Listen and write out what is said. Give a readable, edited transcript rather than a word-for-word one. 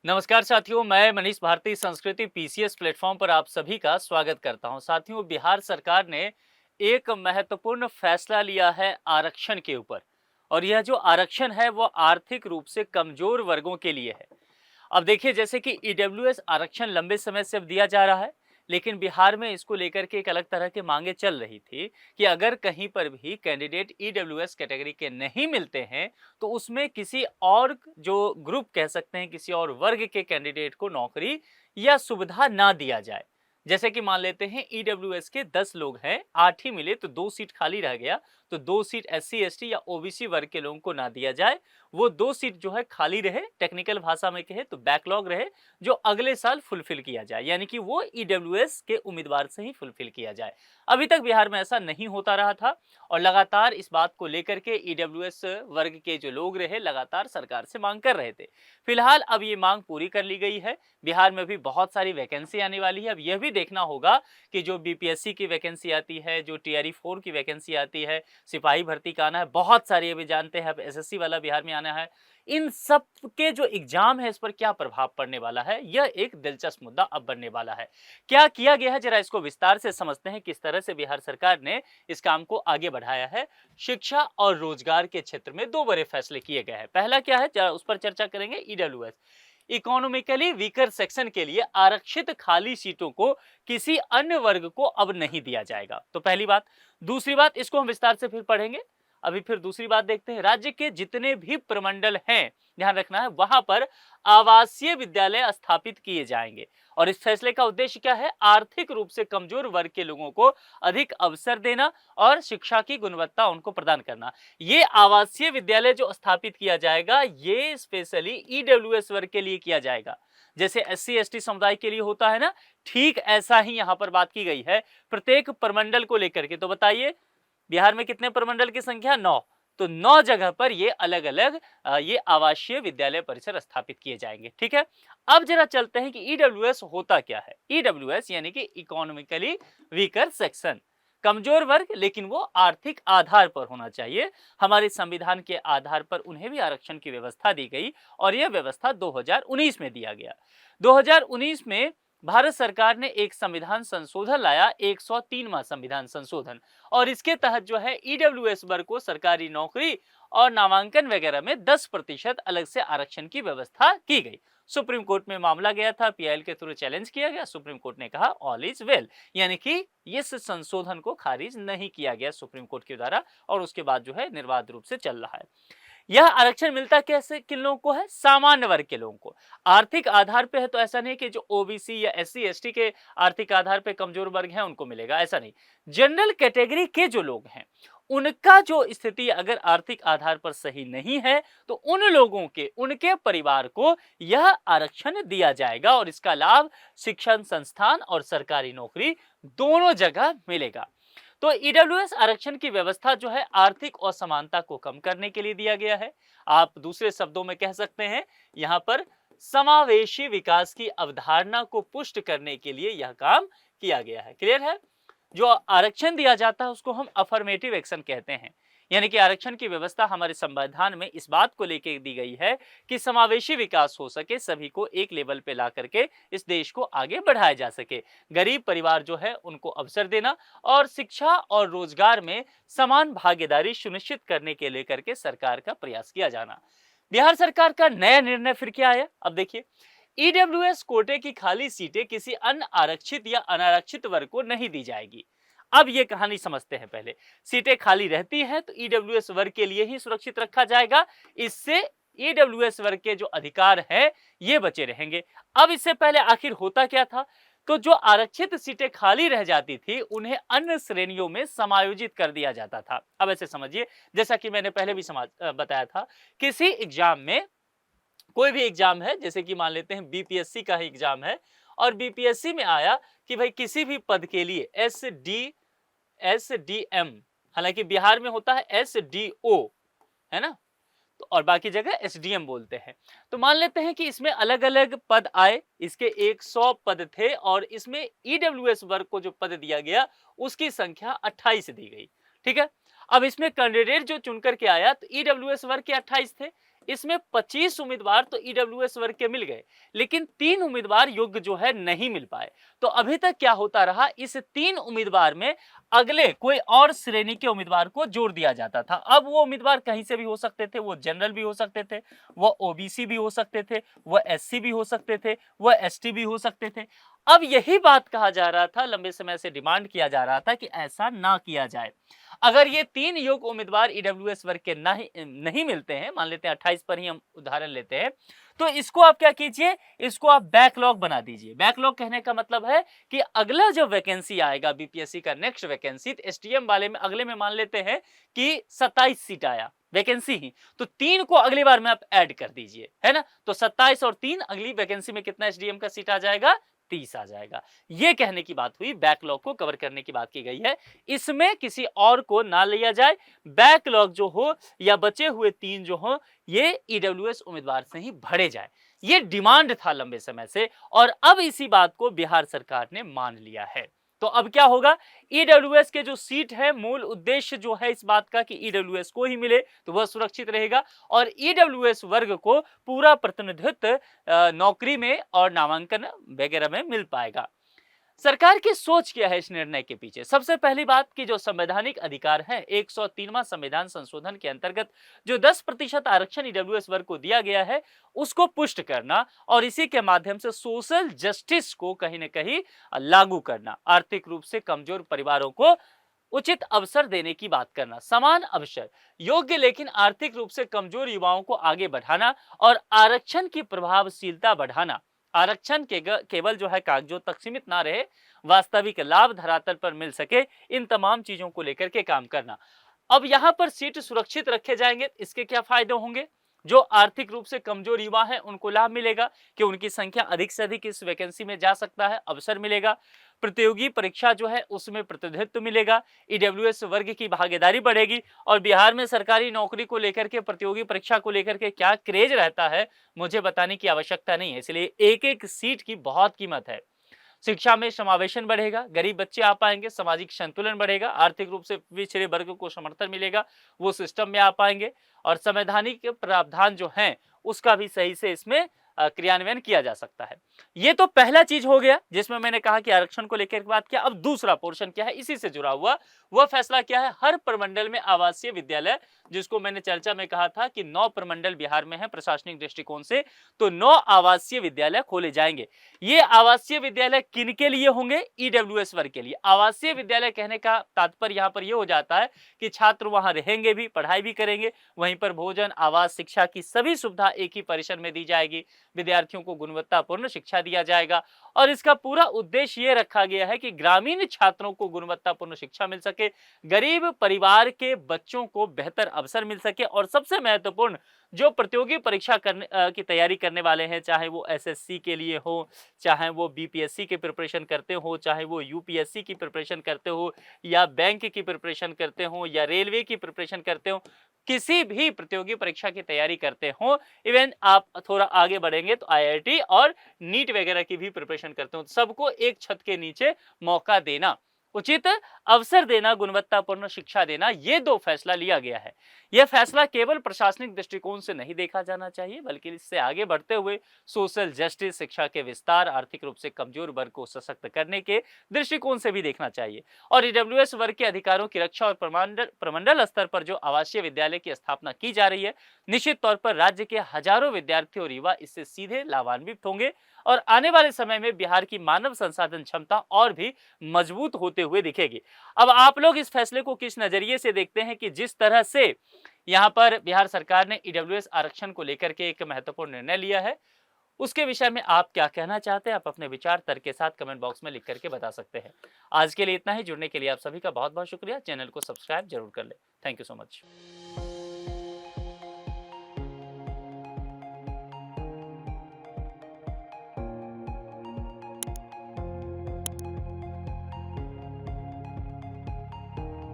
नमस्कार साथियों, मैं मनीष भारती संस्कृति पीसीएस प्लेटफॉर्म पर आप सभी का स्वागत करता हूं। साथियों, बिहार सरकार ने एक महत्वपूर्ण फैसला लिया है आरक्षण के ऊपर। और यह जो आरक्षण है वो आर्थिक रूप से कमजोर वर्गों के लिए है। अब देखिए, जैसे कि ईडब्ल्यूएस आरक्षण लंबे समय से अब दिया जा रहा है, लेकिन बिहार में इसको लेकर के एक अलग तरह की मांगे चल रही थी कि अगर कहीं पर भी कैंडिडेट ईडब्ल्यूएस कैटेगरी के नहीं मिलते हैं तो उसमें किसी और जो ग्रुप कह सकते हैं, किसी और वर्ग के कैंडिडेट को नौकरी या सुविधा ना दिया जाए। जैसे कि मान लेते हैं ईडब्ल्यूएस के 10 लोग हैं, 8 ही मिले तो 2 सीट खाली रह गया, तो 2 सीट एससी एसटी या ओबीसी वर्ग के लोगों को ना दिया जाए। वो 2 सीट जो है खाली रहे, टेक्निकल भाषा में कहे तो बैकलॉग रहे, जो अगले साल फुलफिल किया जाए, यानी कि वो ईडब्ल्यूएस के उम्मीदवार से ही फुलफिल किया जाए। अभी तक बिहार में ऐसा नहीं होता रहा था और लगातार इस बात को लेकर के ईडब्ल्यूएस वर्ग के जो लोग रहे लगातार सरकार से मांग कर रहे थे। फिलहाल अब ये मांग पूरी कर ली गई है। बिहार में भी बहुत सारी वैकेंसी आने वाली है। अब यह भी देखना होगा कि जो बीपीएससी की वैकेंसी आती है, जो टीआरई 4 की वैकेंसी आती है, सिपाही भर्ती का आना है, बहुत सारी अभी जानते हैं, अब एसएससी वाला बिहार में आना है। इन सब के जो एग्जाम है इस पर क्या प्रभाव पड़ने वाला है, यह एक दिलचस्प मुद्दा अब बनने वाला है। क्या किया गया है, जरा इसको विस्तार से समझते हैं, किस तरह से बिहार सरकार ने इस काम को आगे बढ़ाया है। शिक्षा और रोजगार के क्षेत्र में दो बड़े फैसले किए गए हैं। पहला क्या है, जरा उस पर चर्चा करेंगे। ईडब्ल्यूएस इकोनॉमिकली वीकर सेक्शन के लिए आरक्षित खाली सीटों को किसी अन्य वर्ग को अब नहीं दिया जाएगा, तो पहली बात। दूसरी बात, इसको हम विस्तार से फिर पढ़ेंगे। अभी फिर दूसरी बात देखते हैं। राज्य के जितने भी प्रमंडल हैं, ध्यान रखना है, वहां पर आवासीय विद्यालय स्थापित किए जाएंगे। और इस फैसले का उद्देश्य क्या है, आर्थिक रूप से कमजोर वर्ग के लोगों को अधिक अवसर देना और शिक्षा की गुणवत्ता उनको प्रदान करना। ये आवासीय विद्यालय जो स्थापित किया जाएगा, ये स्पेशली ईडब्ल्यूएस वर्ग के लिए किया जाएगा। जैसे एससी एसटी समुदाय के लिए होता है ना, ठीक ऐसा ही यहां पर बात की गई है प्रत्येक प्रमंडल को लेकर के। तो बताइए, बिहार में कितने प्रमंडल की संख्या? 9। तो 9 जगह पर ये अलग अलग ये आवासीय विद्यालय परिसर स्थापित किए जाएंगे। ठीक है, अब जरा चलते हैं कि ईडब्ल्यूएस होता क्या है। ईडब्ल्यूएस यानी कि इकोनॉमिकली वीकर सेक्शन, कमजोर वर्ग, लेकिन वो आर्थिक आधार पर होना चाहिए। हमारे संविधान के आधार पर उन्हें भी आरक्षण की व्यवस्था दी गई और यह व्यवस्था 2019 में दिया गया। 2019 में भारत सरकार ने एक संविधान संशोधन लाया, 103वां संविधान संशोधन, और इसके तहत जो है ईडब्ल्यूएस वर्ग को सरकारी नौकरी और नामांकन वगैरह में 10% अलग से आरक्षण की व्यवस्था की गई। सुप्रीम कोर्ट में मामला गया था, पीआईएल के थ्रू चैलेंज किया गया। सुप्रीम कोर्ट ने कहा ऑल इज वेल, यानी कि इस संशोधन को खारिज नहीं किया गया सुप्रीम कोर्ट के द्वारा, और उसके बाद जो है निर्बाध रूप से चल रहा है। यह आरक्षण मिलता कैसे किन लोगों को है? सामान्य वर्ग के लोगों को। आर्थिक आधार पे है तो ऐसा नहीं कि जो ओबीसी या एससी एसटी के आर्थिक आधार पे कमजोर वर्ग हैं उनको मिलेगा, ऐसा नहीं। जनरल कैटेगरी के जो लोग हैं उनका जो स्थिति अगर आर्थिक आधार पर सही नहीं है तो उन लोगों के, उनके परिवार को यह आरक्षण दिया जाएगा और इसका लाभ शिक्षण संस्थान और सरकारी नौकरी दोनों जगह मिलेगा। तो ईडब्ल्यूएस आरक्षण की व्यवस्था जो है आर्थिक असमानता को कम करने के लिए दिया गया है। आप दूसरे शब्दों में कह सकते हैं, यहां पर समावेशी विकास की अवधारणा को पुष्ट करने के लिए यह काम किया गया है। क्लियर है? जो आरक्षण दिया जाता है उसको हम अफर्मेटिव एक्शन कहते हैं, यानी कि आरक्षण की व्यवस्था हमारे संविधान में इस बात को लेकर दी गई है कि समावेशी विकास हो सके, सभी को एक लेवल पे ला करके इस देश को आगे बढ़ाया जा सके। गरीब परिवार जो है उनको अवसर देना और शिक्षा और रोजगार में समान भागीदारी सुनिश्चित करने के लेकर के सरकार का प्रयास किया जाना। बिहार सरकार का नया निर्णय फिर क्या आया, अब देखिए। ईडब्ल्यूएस कोटे की खाली सीटें किसी अन्य आरक्षित या अनारक्षित वर्ग को नहीं दी जाएगी। अब ये कहानी समझते हैं पहले। सीटें खाली रहती हैं तो ईडब्ल्यूएस वर्ग के लिए ही सुरक्षित रखा जाएगा। इससे ईडब्ल्यूएस वर्ग के जो अधिकार हैं ये बचे रहेंगे। अब इससे पहले आखिर होता क्या था, तो जो आरक्षित सीटें खाली रह जाती थी उन्हें अन्य श्रेणियों में समायोजित कर दिया जाता था। अब ऐसे समझिए, जैसा कि मैंने पहले भी बताया था, किसी एग्जाम में, कोई भी एग्जाम है, जैसे कि मान लेते हैं बीपीएससी का ही एग्जाम है, और बीपीएससी में आया कि भाई किसी भी पद के लिए एसडीएम, हालांकि बिहार में होता है एसडीओ, है ना, तो और बाकी जगह एसडीएम बोलते हैं। तो मान लेते हैं कि इसमें अलग अलग पद आए, इसके 100 पद थे और इसमें ईडब्ल्यूएस वर्ग को जो पद दिया गया उसकी संख्या 28 दी गई। ठीक है, अब इसमें कैंडिडेट जो चुनकर के आया तो ईडब्ल्यूएस वर्ग के 28 थे, इसमें 25 उम्मीदवार तो ईडब्ल्यूएस वर्ग के मिल गए, लेकिन 3 उम्मीदवार योग्य जो है नहीं मिल पाए। तो अभी तक क्या होता रहा, इस 3 उम्मीदवार में अगले कोई और श्रेणी के उम्मीदवार को जोड़ दिया जाता था। अब वो उम्मीदवार कहीं से भी हो सकते थे, वो जनरल भी हो सकते थे, वो ओबीसी भी हो सकते थे, वो एससी भी हो सकते थे, वो एसटी भी हो सकते थे। अब यही बात कहा जा रहा था, लंबे समय से डिमांड किया जा रहा था कि ऐसा ना किया जाए। अगर ये 3 योग्य उम्मीदवार ईडब्ल्यूएस वर्ग के नहीं मिलते हैं, मान लेते हैं 28 पर ही हम उदाहरण लेते हैं, तो इसको आप क्या कीजिए, इसको आप बैकलॉग बना दीजिए। बैकलॉग कहने का मतलब है कि अगला जो वैकेंसी आएगा बीपीएससी का नेक्स्ट वैकेंसी, एसटीएम वाले में अगले में मान लेते हैं कि 27 सीट आया वैकेंसी ही, तो 3 को अगली बार में आप ऐड कर दीजिए, है ना। तो 27 और 3 अगली वैकेंसी में कितना एसडीएम का सीट आ जाएगा, 30 आ जाएगा। ये कहने की बात हुई, बैकलॉग को कवर करने की बात की गई है। इसमें किसी और को ना लिया जाए, बैकलॉग जो हो या बचे हुए 3 जो हो, ये ईडब्ल्यूएस उम्मीदवार से ही भरे जाए। ये डिमांड था लंबे समय से, और अब इसी बात को बिहार सरकार ने मान लिया है। तो अब क्या होगा, ईडब्ल्यूएस के जो सीट है, मूल उद्देश्य जो है इस बात का कि ईडब्ल्यूएस को ही मिले तो वह सुरक्षित रहेगा, और ईडब्ल्यूएस वर्ग को पूरा प्रतिनिधित्व नौकरी में और नामांकन वगैरह में मिल पाएगा। सरकार की सोच क्या है इस निर्णय के पीछे? सबसे पहली बात कि जो संवैधानिक अधिकार है, 103वां संविधान संशोधन के अंतर्गत जो 10% आरक्षण ईडब्ल्यूएस वर्ग को दिया गया है, उसको पुष्ट करना और इसी के माध्यम से सोशल जस्टिस को कहीं न कहीं लागू करना, आर्थिक रूप से कमजोर परिवारों को उचित अवसर देने की बात करना, समान अवसर, योग्य लेकिन आर्थिक रूप से कमजोर युवाओं को आगे बढ़ाना और आरक्षण की प्रभावशीलता बढ़ाना। आरक्षण के केवल जो है कागजों तक सीमित ना रहे, वास्तविक लाभ धरातल पर मिल सके, इन तमाम चीजों को लेकर के काम करना। अब यहां पर सीट सुरक्षित रखे जाएंगे, इसके क्या फायदे होंगे? जो आर्थिक रूप से कमजोर युवा हैं उनको लाभ मिलेगा कि उनकी संख्या अधिक से अधिक इस वैकेंसी में जा सकता है, अवसर मिलेगा। प्रतियोगी परीक्षा जो है उसमें प्रतिनिधित्व मिलेगा, ईडब्ल्यूएस वर्ग की भागीदारी बढ़ेगी। और बिहार में सरकारी नौकरी को लेकर के, प्रतियोगी परीक्षा को लेकर के क्या क्रेज रहता है, मुझे बताने की आवश्यकता नहीं है, इसलिए एक एक सीट की बहुत कीमत है। शिक्षा में समावेशन बढ़ेगा, गरीब बच्चे आ पाएंगे, सामाजिक संतुलन बढ़ेगा, आर्थिक रूप से पिछड़े वर्ग को समर्थन मिलेगा, वो सिस्टम में आ पाएंगे, और संवैधानिक प्रावधान जो हैं उसका भी सही से इसमें क्रियान्वयन किया जा सकता है। ये तो पहला चीज हो गया जिसमें मैंने कहा कि आरक्षण को लेकर बात किया। अब दूसरा पोर्शन क्या है, इसी से जुड़ा हुआ वह फैसला क्या है, हर प्रमंडल में आवासीय विद्यालय, जिसको मैंने चर्चा में कहा था कि 9 प्रमंडल बिहार में है प्रशासनिक दृष्टिकोण से, तो 9 आवासीय विद्यालय खोले जाएंगे। ये आवासीय विद्यालय किनके लिए होंगे? ईडब्ल्यूएस वर्ग के लिए। आवासीय विद्यालय कहने का तात्पर्य यहाँ पर यह हो जाता है कि छात्र वहां रहेंगे भी, पढ़ाई भी करेंगे, वहीं पर भोजन, आवास, शिक्षा की सभी सुविधा एक ही परिसर में दी जाएगी, विद्यार्थियों को गुणवत्तापूर्ण शिक्षा दिया जाएगा। और इसका पूरा उद्देश्य ये रखा गया है कि ग्रामीण छात्रों को गुणवत्तापूर्ण शिक्षा मिल सके, गरीब परिवार के बच्चों को बेहतर अवसर मिल सके, और सबसे महत्वपूर्ण जो प्रतियोगी परीक्षा की तैयारी करने वाले हैं, चाहे वो एसएससी के लिए हो, चाहे वो बीपीएससी की प्रिपरेशन करते हो, चाहे वो यूपीएससी की प्रिपरेशन करते हो, या बैंक की प्रिपरेशन करते हो, या रेलवे की प्रिपरेशन करते हो, किसी भी प्रतियोगी परीक्षा की तैयारी करते हो, इवन आप थोड़ा आगे बढ़ेंगे तो आईआईटी और नीट वगैरह की भी प्रिपरेशन करते हो, सबको एक छत के नीचे मौका देना, उचित अवसर देना, गुणवत्तापूर्ण शिक्षा देना, ये 2 फैसला लिया गया है। यह फैसला केवल प्रशासनिक दृष्टिकोण से नहीं देखा जाना चाहिए, बल्कि इससे आगे बढ़ते हुए सोशल जस्टिस, शिक्षा के विस्तार, आर्थिक रूप से कमजोर वर्ग को सशक्त करने के दृष्टिकोण से भी देखना चाहिए। और ईडब्ल्यूएस वर्ग के अधिकारों की रक्षा और प्रमंडल स्तर पर जो आवासीय विद्यालय की स्थापना की जा रही है, निश्चित तौर पर राज्य के हजारों विद्यार्थी और युवा इससे सीधे लाभान्वित होंगे, और आने वाले समय में बिहार की मानव संसाधन क्षमता और भी मजबूत होते हुए दिखेगी। अब आप लोग इस फैसले को किस नजरिए से देखते हैं कि जिस तरह से यहाँ पर बिहार सरकार ने ईडब्ल्यूएस आरक्षण को लेकर के एक महत्वपूर्ण निर्णय लिया है, उसके विषय में आप क्या कहना चाहते हैं? आप अपने विचार तर्क के साथ कमेंट बॉक्स में लिख करके बता सकते हैं। आज के लिए इतना ही। जुड़ने के लिए आप सभी का बहुत बहुत शुक्रिया। चैनल को सब्सक्राइब जरूर कर ले। Thank you so much.